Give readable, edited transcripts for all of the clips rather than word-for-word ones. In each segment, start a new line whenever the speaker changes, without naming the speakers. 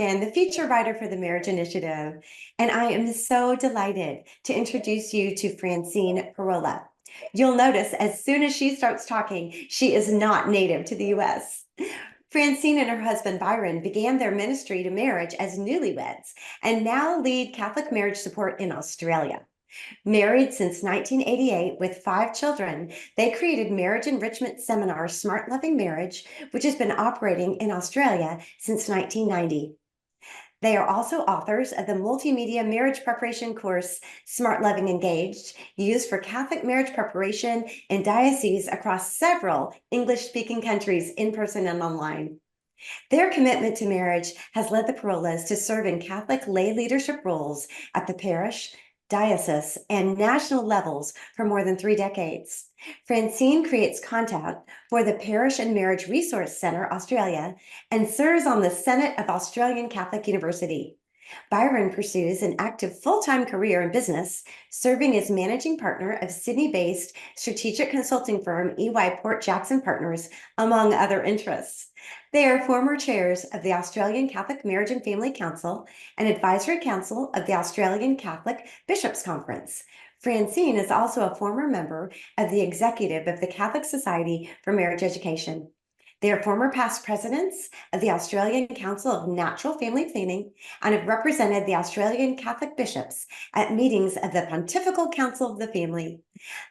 Morgan, the feature writer for the Marriage Initiative, and I am so delighted to introduce you to Francine Pirola. You'll notice as soon as she starts talking, she is not native to the US. Francine and her husband Byron began their ministry to marriage as newlyweds and now lead Catholic marriage support in Australia. Married since 1988 with 5 children, they created marriage enrichment seminar Smart Loving Marriage, which has been operating in Australia since 1990. They are also authors of the multimedia marriage preparation course, Smart Loving Engaged, used for Catholic marriage preparation in dioceses across several English-speaking countries in person and online. Their commitment to marriage has led the Pirolas to serve in Catholic lay leadership roles at the parish, diocese, and national levels for more than 3 decades. Francine creates content for the Parish and Marriage Resource Centre Australia and serves on the Senate of Australian Catholic University. Byron pursues an active full-time career in business, serving as managing partner of Sydney-based strategic consulting firm EY Port Jackson Partners, among other interests. They are former chairs of the Australian Catholic Marriage and Family Council and Advisory Council of the Australian Catholic Bishops' Conference. Francine is also a former member of the executive of the Catholic Society for Marriage Education. They are former past presidents of the Australian Council of Natural Family Planning and have represented the Australian Catholic bishops at meetings of the Pontifical Council of the Family.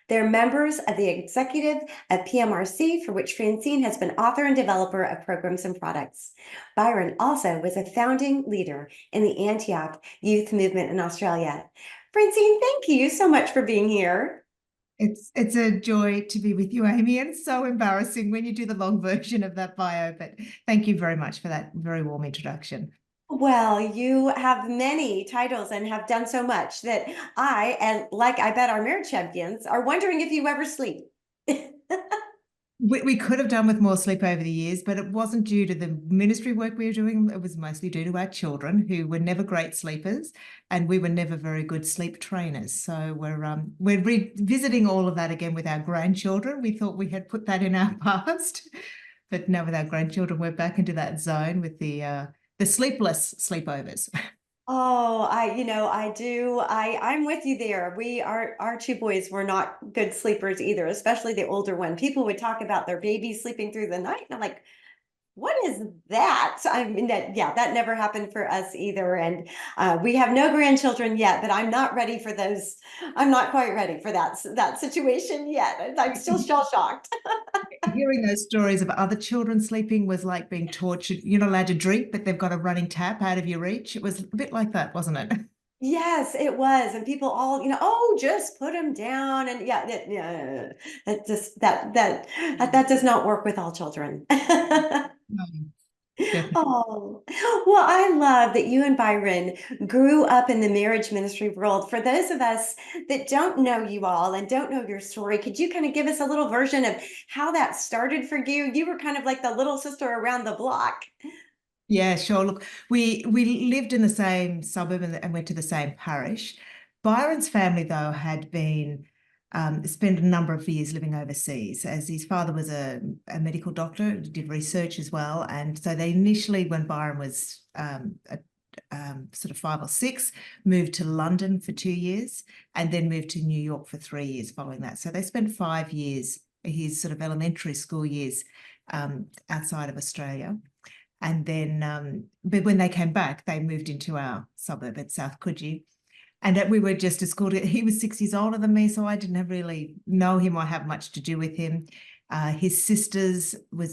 They're members of the executive of PMRC, for which Francine has been author and developer of programs and products. Byron also was a founding leader in the Antioch youth movement in Australia. Francine, thank you so much for being here.
It's a joy to be with you, Amy, and it's so embarrassing when you do the long version of that bio, but thank you very much for that very warm introduction.
Well, you have many titles and have done so much that I, and like I bet our marriage champions, are wondering if you ever sleep.
We could have done with more sleep over the years, but it wasn't due to the ministry work we were doing. It was mostly due to our children, who were never great sleepers, and we were never very good sleep trainers. So we're revisiting all of that again with our grandchildren. We thought we had put that in our past, but now with our grandchildren, we're back into that zone with the sleepless sleepovers.
Oh, I'm with you there. Our 2 boys were not good sleepers either, especially the older one. People would talk about their babies sleeping through the night, and I'm like, what is that? I mean, that never happened for us either. And we have no grandchildren yet, but I'm not ready for those. I'm not quite ready for that situation yet. I'm still shell shocked.
Hearing those stories of other children sleeping was like being tortured. You're not allowed to drink, but they've got a running tap out of your reach. It was a bit like that, wasn't it?
Yes, it was. And people all, oh, just put them down. And yeah, that does not work with all children.
Definitely.
Oh, well, I love that you and Byron grew up in the marriage ministry world. For those of us that don't know you all and don't know your story, could you kind of give us a little version of how that started for you? You were kind of like the little sister around the block.
Yeah, sure. Look, we lived in the same suburb and went to the same parish. Byron's family, though, had been spent a number of years living overseas, as his father was a medical doctor, did research as well. And so they initially, when Byron was sort of 5 or 6, moved to London for 2 years and then moved to New York for 3 years following that. So they spent 5 years, his sort of elementary school years, outside of Australia. And then, but when they came back, they moved into our suburb at South Coogee. And we were just at school. He was 6 years older than me, so I didn't really know him or have much to do with him. His sisters were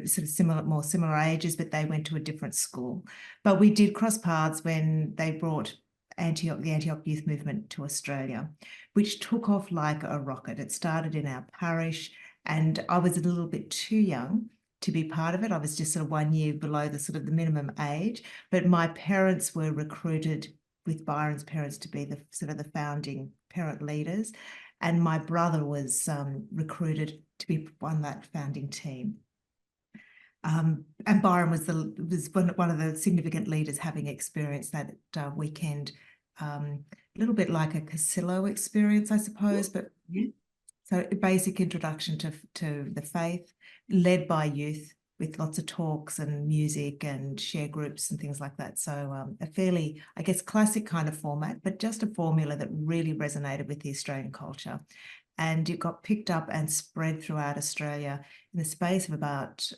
sort of more similar ages, but they went to a different school. But we did cross paths when they brought the Antioch youth movement to Australia, which took off like a rocket. It started in our parish, and I was a little bit too young to be part of it. I was just sort of 1 year below the sort of the minimum age, but my parents were recruited with Byron's parents to be the sort of the founding parent leaders, and my brother was recruited to be on that founding team. And Byron was one of the significant leaders, having experienced that weekend, a little bit like a Casillo experience, I suppose, but so a basic introduction to the faith, led by youth with lots of talks and music and share groups and things like that. So a fairly, I guess, classic kind of format, but just a formula that really resonated with the Australian culture. And it got picked up and spread throughout Australia in the space of about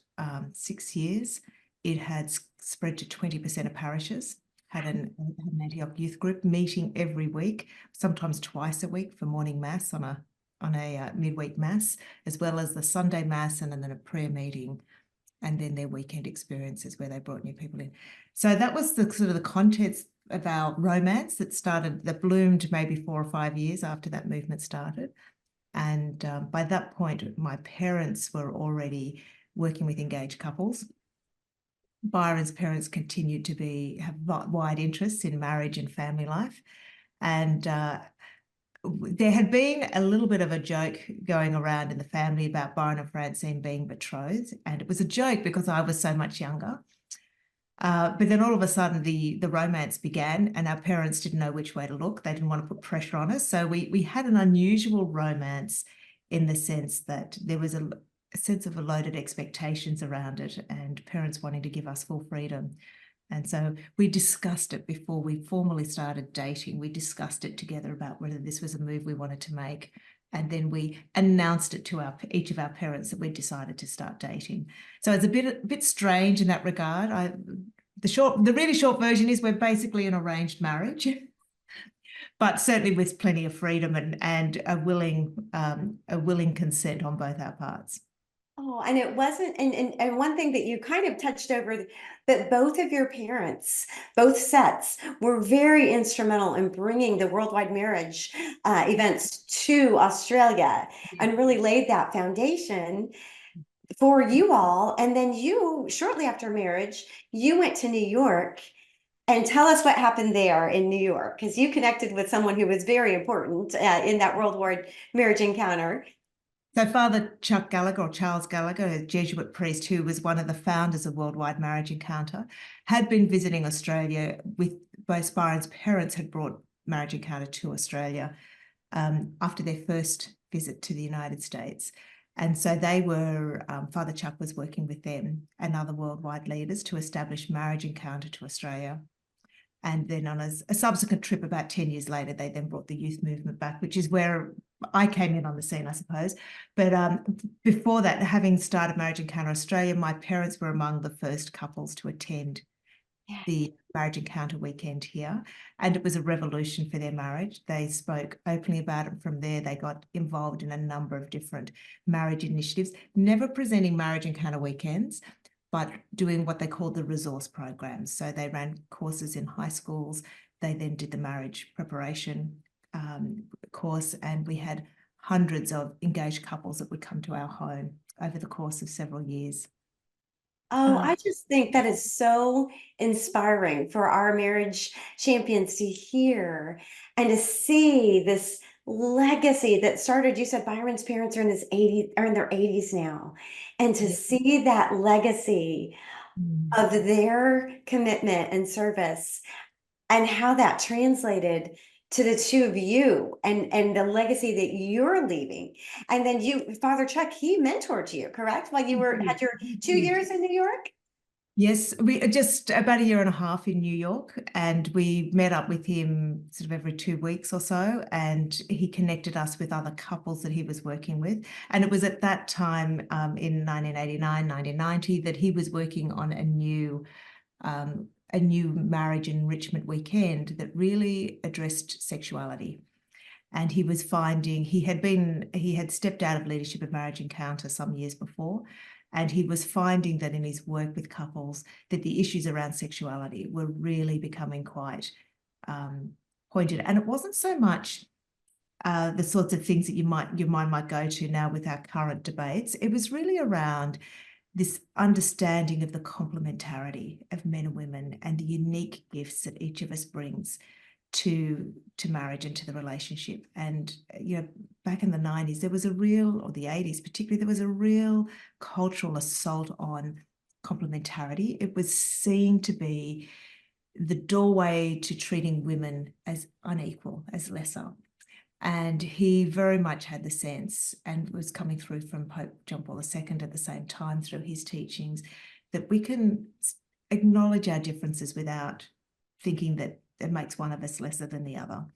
6 years. It had spread to 20% of parishes, had an Antioch youth group meeting every week, sometimes twice a week for morning mass on a midweek mass, as well as the Sunday mass, and then a prayer meeting, and then their weekend experiences where they brought new people in. So that was the sort of the context of our romance that bloomed maybe 4 or 5 years after that movement started. And by that point, my parents were already working with engaged couples. Byron's parents continued to have wide interests in marriage and family life. And there had been a little bit of a joke going around in the family about Byron and Francine being betrothed. And it was a joke because I was so much younger. But then all of a sudden the romance began, and our parents didn't know which way to look. They didn't want to put pressure on us. So we had an unusual romance in the sense that there was a sense of loaded expectations around it, and parents wanting to give us full freedom. And so we discussed it before we formally started dating. We discussed it together about whether this was a move we wanted to make. And then we announced it to each of our parents that we decided to start dating. So it's a bit strange in that regard. The really short version is we're basically an arranged marriage, but certainly with plenty of freedom and a willing consent on both our parts.
Oh, and it wasn't, and one thing that you kind of touched over, that both of your parents, both sets, were very instrumental in bringing the worldwide marriage events to Australia, and really laid that foundation for you all. And then you, shortly after marriage, you went to New York. And tell us what happened there in New York, because you connected with someone who was very important in that worldwide marriage encounter.
So Father Chuck Gallagher, or Charles Gallagher, a Jesuit priest who was one of the founders of Worldwide Marriage Encounter, had been visiting Australia with both Byron's parents had brought Marriage Encounter to Australia after their first visit to the United States. And so Father Chuck was working with them and other worldwide leaders to establish Marriage Encounter to Australia. And then on a subsequent trip about 10 years later, they then brought the youth movement back, which is where I came in on the scene, I suppose. But before that, having started Marriage Encounter Australia, my parents were among the first couples to attend the Marriage Encounter weekend here. And it was a revolution for their marriage. They spoke openly about it from there. They got involved in a number of different marriage initiatives, never presenting Marriage Encounter weekends, but doing what they called the resource programs. So they ran courses in high schools. They then did the marriage preparation course, and we had hundreds of engaged couples that would come to our home over the course of several years.
Oh, I just think that is so inspiring for our marriage champions to hear and to see this legacy that started. You said Byron's parents are in their 80s now, and to see that legacy of their commitment and service, and how that translated to the two of you, and the legacy that you're leaving. And then Father Chuck, he mentored you, correct? While you had your 2 years in New York?
Yes, we just about a year and a half in New York, and we met up with him sort of every 2 weeks or so, and he connected us with other couples that he was working with. And it was at that time in 1989, 1990 that he was working on a new marriage enrichment weekend that really addressed sexuality. And he was finding he had stepped out of leadership of Marriage Encounter some years before, and he was finding that in his work with couples that the issues around sexuality were really becoming quite pointed. And it wasn't so much the sorts of things that your mind might go to now with our current debates. It was really around this understanding of the complementarity of men and women and the unique gifts that each of us brings to marriage and to the relationship. And back in the 90s, or the 80s particularly, there was a real cultural assault on complementarity. It was seen to be the doorway to treating women as unequal, as lesser. And he very much had the sense, and was coming through from Pope John Paul II at the same time through his teachings, that we can acknowledge our differences without thinking that it makes one of us lesser than the other.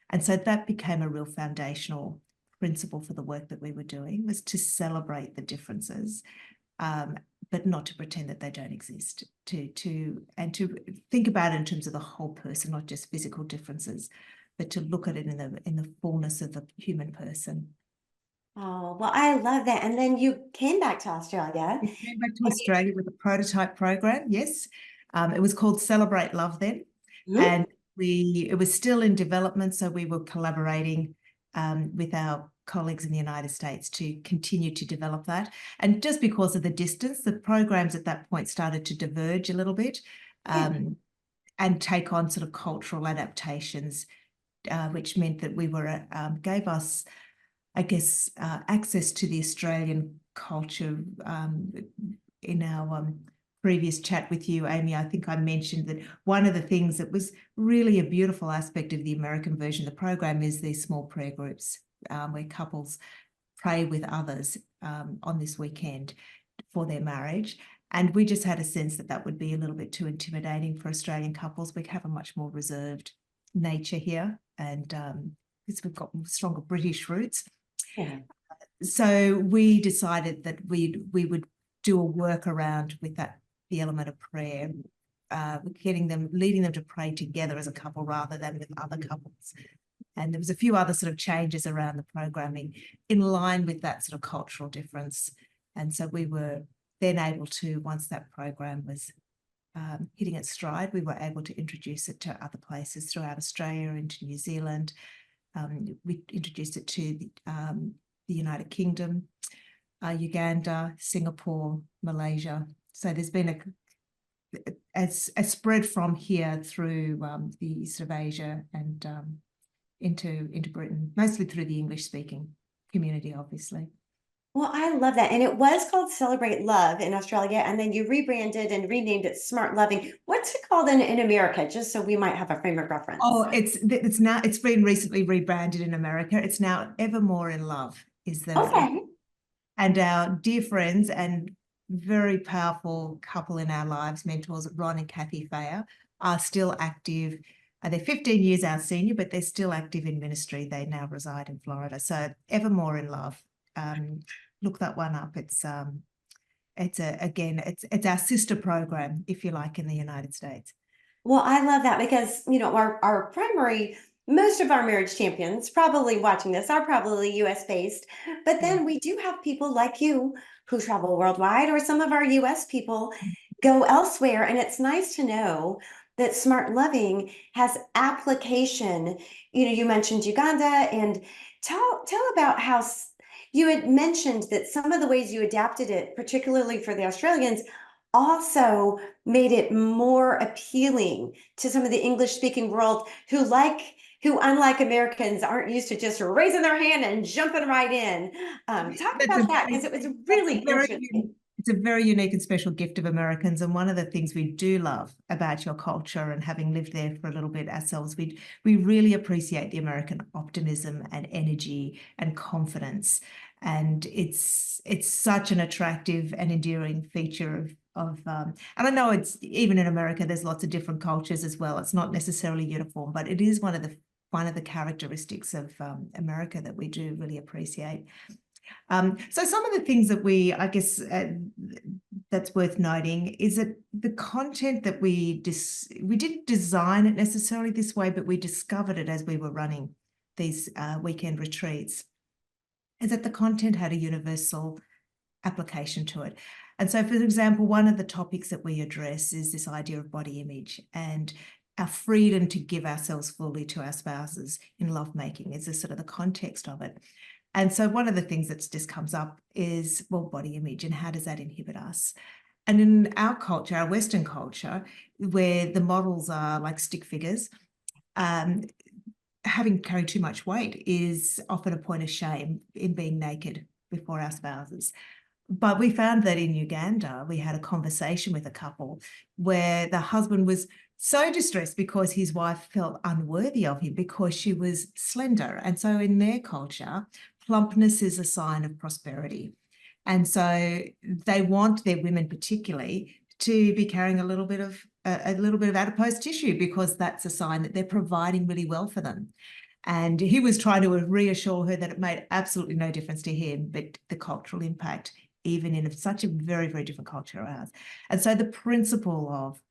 And so that became a real foundational principle for the work that we were doing, was to celebrate the differences, but not to pretend that they don't exist, to think about it in terms of the whole person, not just physical differences, but to look at it in the fullness of the human person.
Oh, well, I love that. And then you came back to Australia.
We came back to Australia with a prototype program, yes. It was called Celebrate Love then.
Mhm.
And it was still in development, so we were collaborating with our colleagues in the United States to continue to develop that. And just because of the distance, the programs at that point started to diverge a little bit, and take on sort of cultural adaptations, which meant that gave us, I guess, access to the Australian culture. In our previous chat with you, Amy, I think I mentioned that one of the things that was really a beautiful aspect of the American version of the program is these small prayer groups, where couples pray with others on this weekend for their marriage. And we just had a sense that that would be a little bit too intimidating for Australian couples. We have a much more reserved nature here, and because we've got stronger British roots.
Yeah.
So we decided that we would do a workaround with the element of prayer, leading them to pray together as a couple rather than with other couples. And there was a few other sort of changes around the programming in line with that sort of cultural difference. And so we were then able to, once that program was hitting its stride, we were able to introduce it to other places throughout Australia, into New Zealand. We introduced it to the United Kingdom, Uganda, Singapore, Malaysia. So there's been a spread from here through the east of Asia and into Britain, mostly through the English-speaking community, obviously.
Well, I love that. And it was called Celebrate Love in Australia, and then you rebranded and renamed it Smart Loving. What's it called in America, just so we might have a frame of reference?
Oh, it's been recently rebranded in America. It's now Evermore in Love is
Okay.
and our dear friends and very powerful couple in our lives, mentors, Ron and Kathy Thayer, are still active. They're 15 years our senior, but they're still active in ministry. They now reside in Florida. So Evermore in Love. Look that one up. It's our sister program, if you like, in the United States.
Well, I love that because, our most of our marriage champions probably watching this are probably US based, but then we do have people like you who travel worldwide, or some of our US people go elsewhere. And it's nice to know that Smart Loving has application. You mentioned Uganda, and tell about how you had mentioned that some of the ways you adapted it, particularly for the Australians, also made it more appealing to some of the English speaking world who unlike Americans aren't used to just raising their hand and jumping right in. Talk about that, because it was really interesting.
It's a very unique and special gift of Americans. And one of the things we do love about your culture, and having lived there for a little bit ourselves, we really appreciate the American optimism and energy and confidence. And it's such an attractive and endearing feature and I know it's even in America, there's lots of different cultures as well. It's not necessarily uniform, but it is one of the characteristics of America that we do really appreciate. So some of the things that I guess, that's worth noting is that the content that we didn't design it necessarily this way, but we discovered it as we were running these weekend retreats, is that the content had a universal application to it. And so, for example, one of the topics that we address is this idea of body image and our freedom to give ourselves fully to our spouses in lovemaking is sort of the context of it. And so one of the things that just comes up is, well, body image, and how does that inhibit us? And in our culture, our Western culture, where the models are like stick figures, carrying too much weight is often a point of shame in being naked before our spouses. But we found that in Uganda, we had a conversation with a couple where the husband was so distressed because his wife felt unworthy of him because she was slender. And so in their culture, plumpness is a sign of prosperity. And so they want their women particularly to be carrying a little bit of adipose tissue, because that's a sign that they're providing really well for them. And he was trying to reassure her that it made absolutely no difference to him, but the cultural impact, even in such a very, very different culture ours. And so the principle of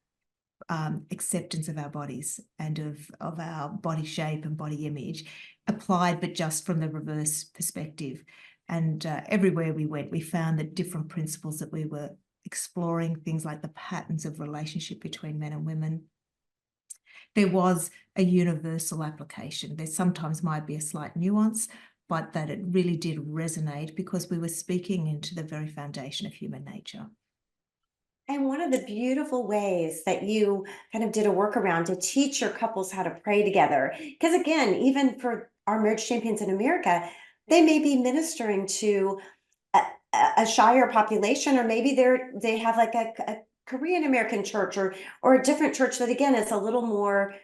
acceptance of our bodies and of our body shape and body image applied, but just from the reverse perspective. And everywhere we went, we found that different principles that we were exploring, things like the patterns of relationship between men and women. There was a universal application. There sometimes might be a slight nuance, but that it really did resonate because we were speaking into the very foundation of human nature.
And one of the beautiful ways that you kind of did a workaround to teach your couples how to pray together, because again, even for our marriage champions in America, they may be ministering to a shyer population, or maybe they have like a Korean American church, or a different church that again is a little more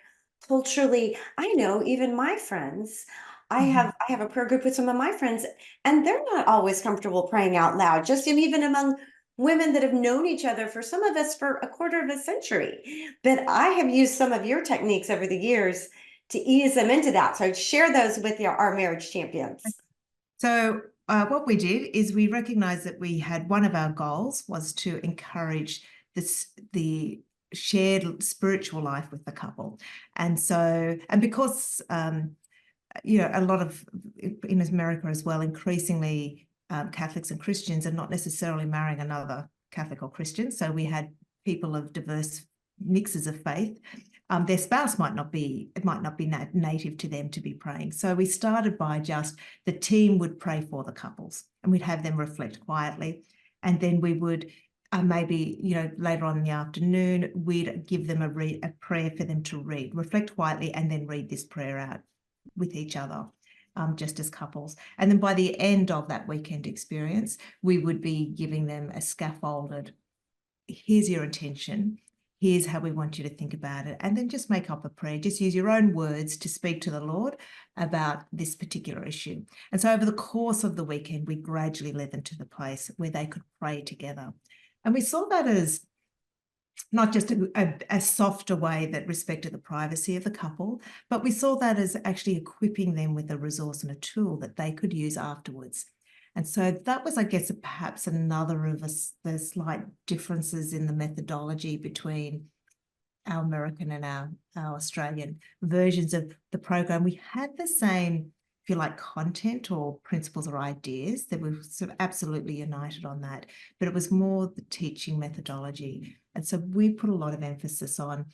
culturally. I know even my friends, I have a prayer group with some of my friends, and they're not always comfortable praying out loud, just even among women that have known each other for some of us for a quarter of a century. But I have used some of your techniques over the years to ease them into that. So share those with our marriage champions.
So what we did is we recognized that we had one of our goals was to encourage the shared spiritual life with the couple. And so, and because, a lot of, in America as well, increasingly Catholics and Christians are not necessarily marrying another Catholic or Christian. So we had people of diverse mixes of faith. Their spouse might not be native to them to be praying. So we started by just the team would pray for the couples, and we'd have them reflect quietly. And then we would maybe, later on in the afternoon, we'd give them a prayer for them to read, reflect quietly, and then read this prayer out with each other, just as couples. And then by the end of that weekend experience, we would be giving them a scaffolded, here's your intention, here's how we want you to think about it, and then just make up a prayer. Just use your own words to speak to the Lord about this particular issue. And so over the course of the weekend, we gradually led them to the place where they could pray together. And we saw that as not just a softer way that respected the privacy of the couple, but we saw that as actually equipping them with a resource and a tool that they could use afterwards. And so that was, I guess, perhaps another of the slight differences in the methodology between our American and our Australian versions of the program. We had the same, if you like, content or principles or ideas that were sort of absolutely united on that, but it was more the teaching methodology. And so we put a lot of emphasis on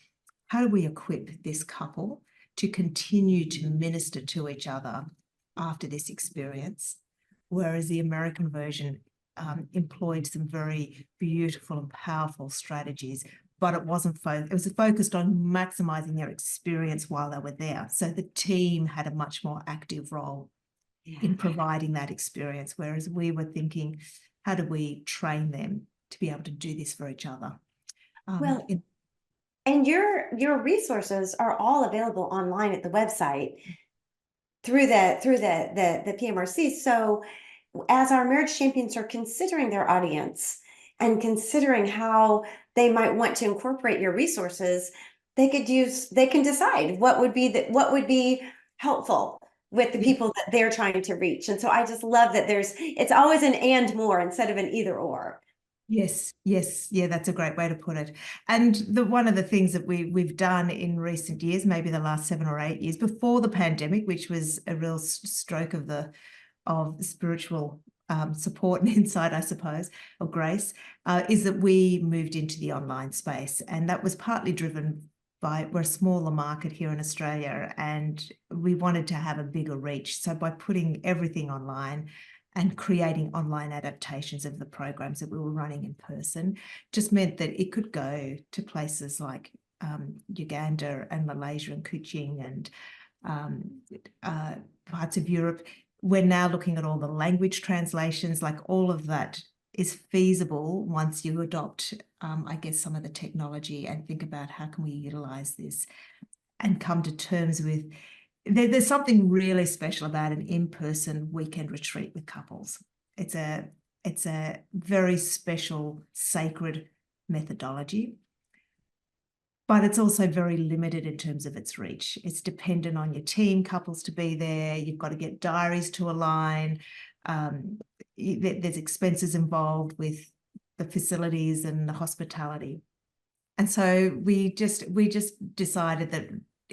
how do we equip this couple to continue to minister to each other after this experience, whereas the American version employed some very beautiful and powerful strategies, but it wasn't it was focused on maximizing their experience while they were there. So the team had a much more active role in providing that experience, whereas we were thinking, how do we train them to be able to do this for each other?
Well, and your resources are all available online at the website through the PMRC. So as our marriage champions are considering their audience and considering how they might want to incorporate your resources, they can decide what would be helpful with the people that they're trying to reach. And so I just love that it's always an and more instead of an either or.
Yes, yeah, that's a great way to put it. And one of the things that we've done in recent years, maybe the last 7 or 8 years before the pandemic, which was a real stroke of spiritual support and insight, I suppose, or grace, is that we moved into the online space. And that was partly driven by, we're a smaller market here in Australia, and we wanted to have a bigger reach. So by putting everything online and creating online adaptations of the programs that we were running in person just meant that it could go to places like Uganda and Malaysia and Kuching and parts of Europe. We're now looking at all the language translations, like all of that is feasible once you adopt, I guess, some of the technology and think about how can we utilize this and come to terms with. There's something really special about an in-person weekend retreat with couples. It's a very special, sacred methodology, but it's also very limited in terms of its reach. It's dependent on your team couples to be there. You've got to get diaries to align. There's expenses involved with the facilities and the hospitality. And so we just decided that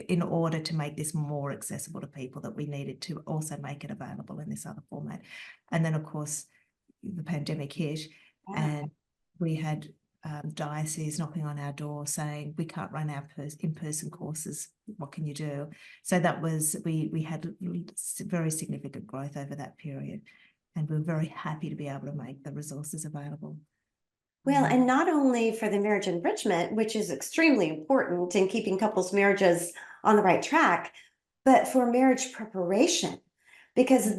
in order to make this more accessible to people, that we needed to also make it available in this other format. And then, of course, the pandemic hit, and we had dioceses knocking on our door saying, we can't run our in-person courses. What can you do? So that was, we had very significant growth over that period. And we're very happy to be able to make the resources available.
Well, and not only for the marriage enrichment, which is extremely important in keeping couples' marriages on the right track, but for marriage preparation, because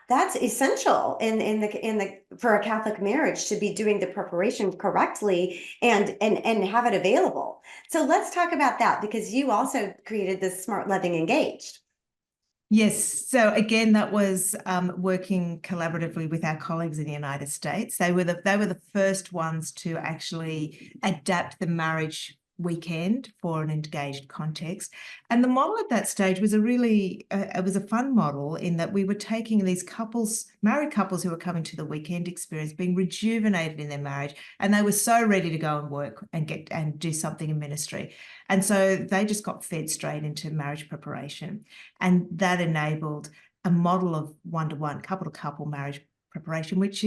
that's essential in the for a Catholic marriage to be doing the preparation correctly and have it available. So let's talk about that, because you also created this Smart Loving Engaged.
Yes. So again, that was working collaboratively with our colleagues in the United States. They were the first ones to actually adapt the marriage weekend for an engaged context. And the model at that stage was it was a fun model in that we were taking these couples, married couples who were coming to the weekend experience, being rejuvenated in their marriage, and they were so ready to go and work and do something in ministry. And so they just got fed straight into marriage preparation. And that enabled a model of one-to-one, couple-to-couple marriage preparation, which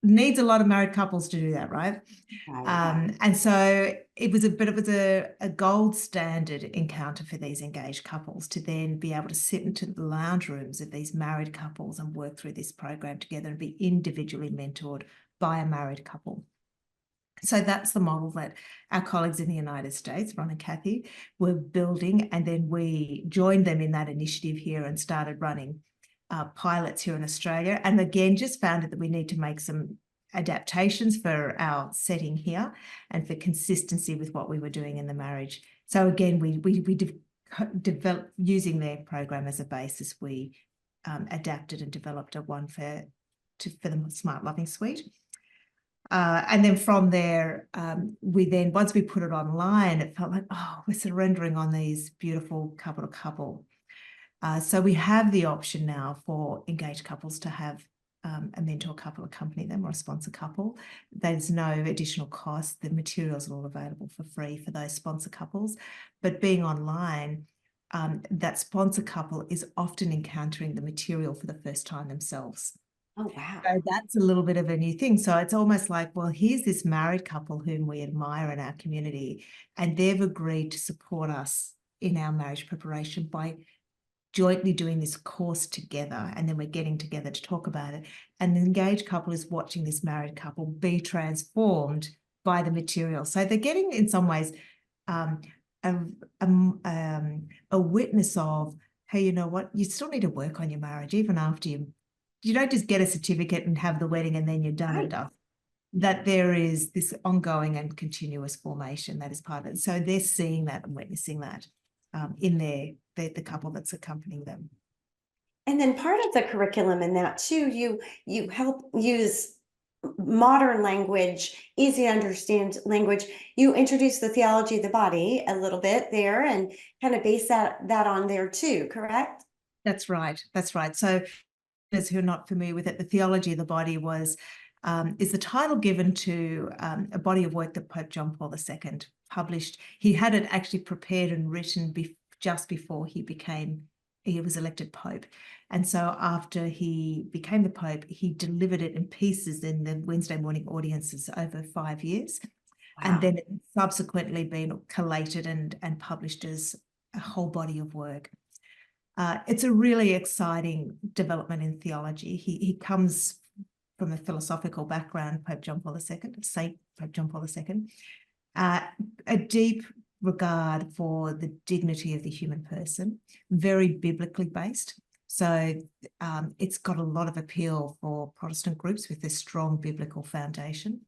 needs a lot of married couples to do that, right? And so it was a gold standard encounter for these engaged couples to then be able to sit into the lounge rooms of these married couples and work through this program together and be individually mentored by a married couple. So that's the model that our colleagues in the United States, Ron and Kathy, were building, and then we joined them in that initiative here and started running pilots here in Australia. And again, just found that we need to make some adaptations for our setting here and for consistency with what we were doing in the marriage. So again, we developed, using their program as a basis, we adapted and developed one for the Smart Loving Suite. And then from there, once we put it online, it felt like, oh, we're surrendering on these beautiful couple-to-couple. So we have the option now for engaged couples to have a mentor couple accompany them, or a sponsor couple. There's no additional cost. The materials are all available for free for those sponsor couples. But being online, that sponsor couple is often encountering the material for the first time themselves.
Oh, wow.
So that's a little bit of a new thing. So it's almost like, well, here's this married couple whom we admire in our community, and they've agreed to support us in our marriage preparation by jointly doing this course together, and then we're getting together to talk about it. And the engaged couple is watching this married couple be transformed by the material. So they're getting, in some ways, a witness of, hey, you know what, you still need to work on your marriage even after you don't just get a certificate and have the wedding and then you're done and done. That there is this ongoing and continuous formation that is part of it. So they're seeing that and witnessing that in the couple that's accompanying them.
And then part of the curriculum in that too, you help use modern language, easy to understand language. You introduce the theology of the body a little bit there and kind of base that on there too, correct?
That's right. That's right. So those who are not familiar with it, the theology of the body is the title given to a body of work that Pope John Paul II published. He had it actually prepared and written just before he was elected Pope. And so after he became the Pope, he delivered it in pieces in the Wednesday morning audiences over 5 years. Wow. And then it subsequently been collated and published as a whole body of work. It's a really exciting development in theology. He comes from a philosophical background, Pope John Paul II, Saint Pope John Paul II, a deep regard for the dignity of the human person, very biblically based. So it's got a lot of appeal for Protestant groups with this strong biblical foundation.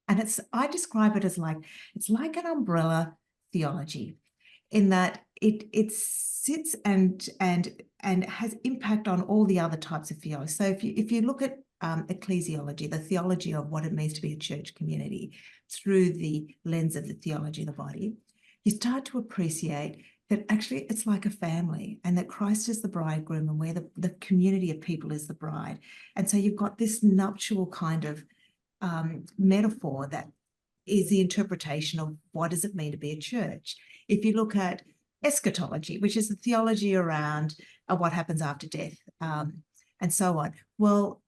And I describe it as it's like an umbrella theology, in that it sits and has impact on all the other types of theology. So if you look at ecclesiology, the theology of what it means to be a church community through the lens of the theology of the body, you start to appreciate that actually it's like a family, and that Christ is the bridegroom and where the community of people is the bride. And so you've got this nuptial kind of metaphor that is the interpretation of what does it mean to be a church. If you look at eschatology, which is the theology around what happens after death, and so on. Well,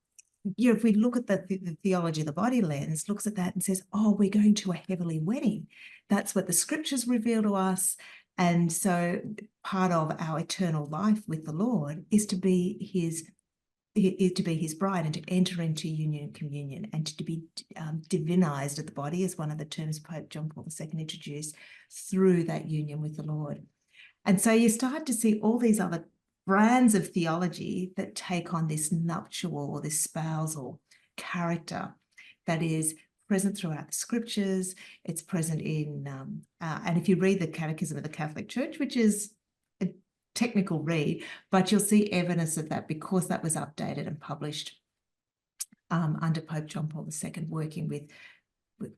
if we look at the theology of the body lens, looks at that and says, oh, we're going to a heavenly wedding. That's what the scriptures reveal to us. And so part of our eternal life with the Lord is to be his bride, and to enter into union and communion, and to be divinized at the body, is one of the terms Pope John Paul II introduced, through that union with the Lord. And so you start to see all these other brands of theology that take on this nuptial or this spousal character that is present throughout the scriptures. It's present in, and if you read the Catechism of the Catholic Church, which is a technical read, but you'll see evidence of that because that was updated and published under Pope John Paul II, working with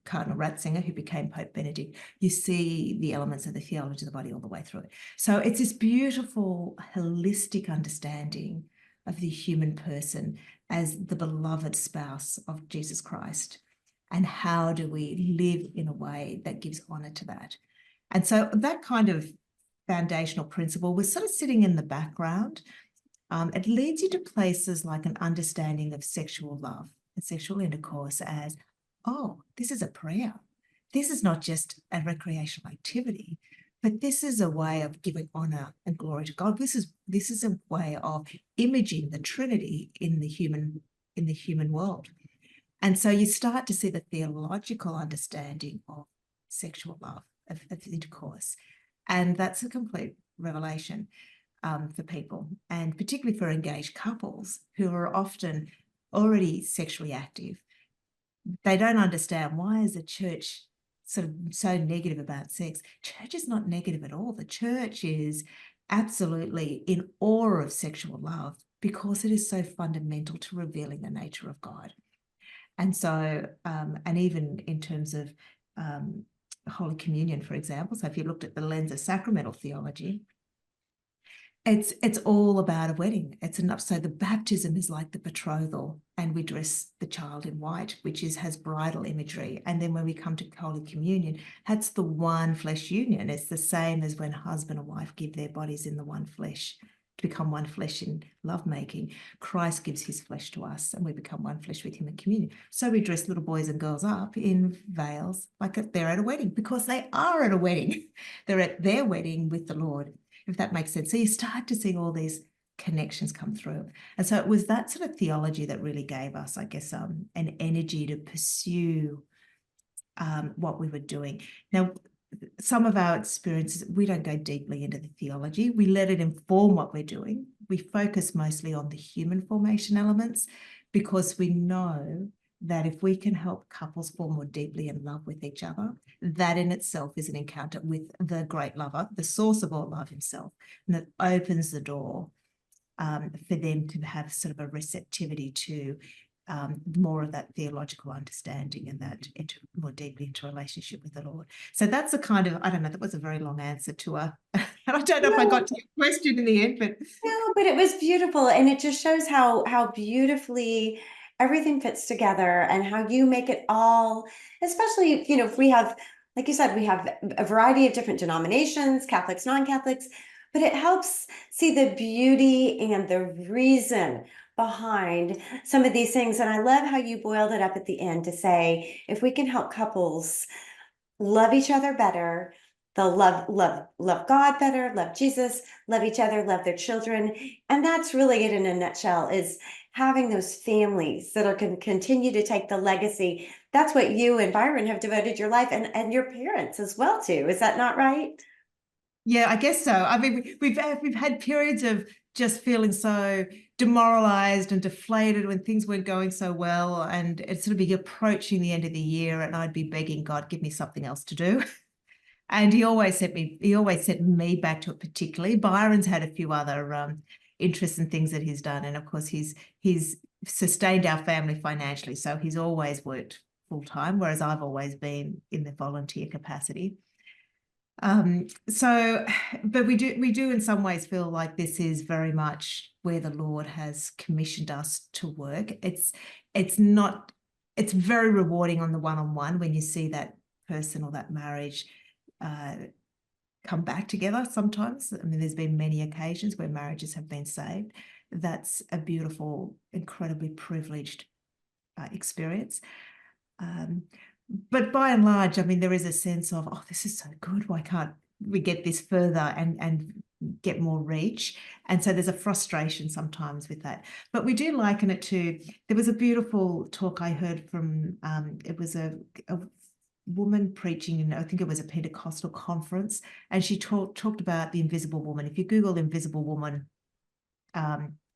Cardinal Ratzinger, who became Pope Benedict. You see the elements of the theology of the body all the way through it. So it's this beautiful, holistic understanding of the human person as the beloved spouse of Jesus Christ. And how do we live in a way that gives honor to that? And so that kind of foundational principle was sort of sitting in the background. It leads you to places like an understanding of sexual love and sexual intercourse as, oh, this is a prayer. This is not just a recreational activity, but this is a way of giving honor and glory to God. This is a way of imaging the Trinity in the human world. And so you start to see the theological understanding of sexual love, of intercourse. And that's a complete revelation for people, and particularly for engaged couples who are often already sexually active. They don't understand, why is the church sort of so negative about sex? Church is not negative at all. The church is absolutely in awe of sexual love because it is so fundamental to revealing the nature of God. And so, and even in terms of Holy Communion, for example, so if you looked at the lens of sacramental theology, it's all about a wedding. It's enough. So the baptism is like the betrothal, and we dress the child in white, which has bridal imagery. And then when we come to Holy Communion, that's the one flesh union. It's the same as when husband and wife give their bodies in the one flesh to become one flesh in lovemaking. Christ gives his flesh to us, and we become one flesh with him in communion. So we dress little boys and girls up in veils like they're at a wedding, because they are at a wedding. They're at their wedding with the Lord, if that makes sense. So you start to see all these connections come through. And so it was that sort of theology that really gave us, I guess, an energy to pursue what we were doing. Now, some of our experiences, we don't go deeply into the theology. We let it inform what we're doing. We focus mostly on the human formation elements, because we know that if we can help couples fall more deeply in love with each other, that in itself is an encounter with the great lover, the source of all love himself, and that opens the door for them to have sort of a receptivity to more of that theological understanding, and that more deeply into relationship with the Lord. So that's a kind of, I don't know, that was a very long answer to and I don't know if I got to your question in the end, but.
No, but it was beautiful. And it just shows how beautifully everything fits together, and how you make it all, especially, if we have, like you said, we have a variety of different denominations, Catholics, non-Catholics, but it helps see the beauty and the reason behind some of these things. And I love how you boiled it up at the end to say, if we can help couples love each other better, they'll love God better, love Jesus, love each other, love their children. And that's really it in a nutshell, is having those families that are going to continue to take the legacy. That's what you and Byron have devoted your life, and your parents as well too. Is that not right?
Yeah, I guess so. I mean, we've had periods of just feeling so demoralized and deflated when things weren't going so well. And it'd sort of be approaching the end of the year and I'd be begging God, give me something else to do. And he always sent me back to it particularly. Byron's had a few other interests and things that he's done. And of course, he's sustained our family financially. So he's always worked full time, whereas I've always been in the volunteer capacity. But we do in some ways feel like this is very much where the Lord has commissioned us to work. It's very rewarding on the one-on-one when you see that person or that marriage come back together sometimes. I mean, there's been many occasions where marriages have been saved. That's a beautiful, incredibly privileged experience. But by and large, I mean, there is a sense of, oh, this is so good. Why can't we get this further and get more reach? And so there's a frustration sometimes with that. But we do liken it to, there was a beautiful talk I heard from, it was a woman preaching in, I think it was a Pentecostal conference, and she talked about the invisible woman. If you Google invisible woman,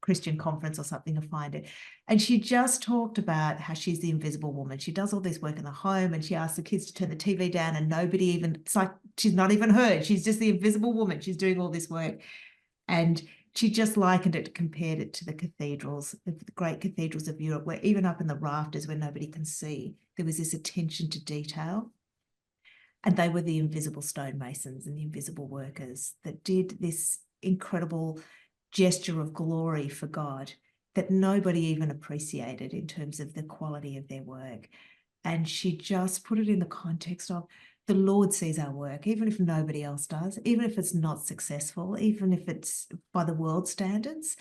Christian conference or something, to find it. And she just talked about how she's the invisible woman. She does all this work in the home and she asks the kids to turn the TV down and nobody even, it's like she's not even heard. She's just the invisible woman. She's doing all this work. And she just likened it, compared it to the cathedrals, the great cathedrals of Europe, where even up in the rafters where nobody can see, there was this attention to detail. And they were the invisible stonemasons and the invisible workers that did this incredible gesture of glory for God that nobody even appreciated in terms of the quality of their work. And she just put it in the context of the Lord sees our work, even if nobody else does, even if it's not successful, even if it's by the world standards,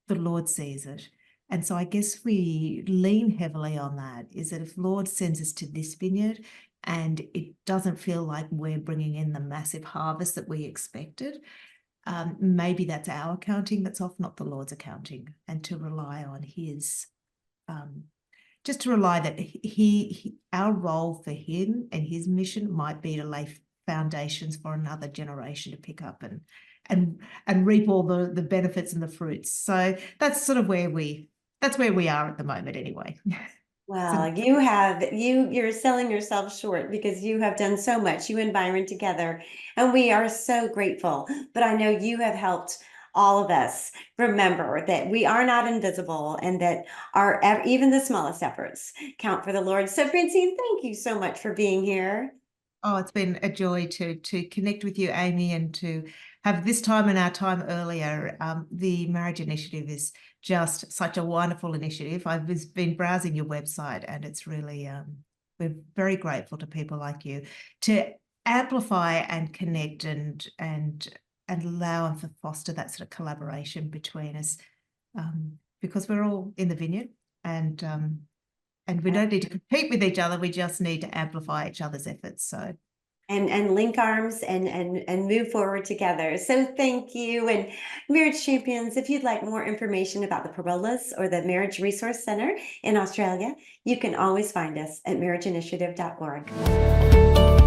the Lord sees it. And so I guess we lean heavily on that, is that if Lord sends us to this vineyard and it doesn't feel like we're bringing in the massive harvest that we expected, maybe that's our accounting that's off, not the Lord's accounting, and to rely on his, just to rely that our role for him and his mission might be to lay foundations for another generation to pick up and reap all the benefits and the fruits. So that's sort of where we are at the moment anyway.
Well, you're selling yourself short because you have done so much, you and Byron together, and we are so grateful. But I know you have helped all of us remember that we are not invisible and that even the smallest efforts count for the Lord. So Francine, thank you so much for being here.
Oh, it's been a joy to connect with you, Amy, and to have this time and our time earlier. The Marriage Initiative is just such a wonderful initiative. I've been browsing your website and it's really, we're very grateful to people like you to amplify and connect and allow and foster that sort of collaboration between us, because we're all in the vineyard and we don't need to compete with each other. We just need to amplify each other's efforts. So,
and link arms and move forward together. So thank you. And Marriage Champions, if you'd like more information about the Pirolas or the Marriage Resource Center in Australia, you can always find us at marriageinitiative.org.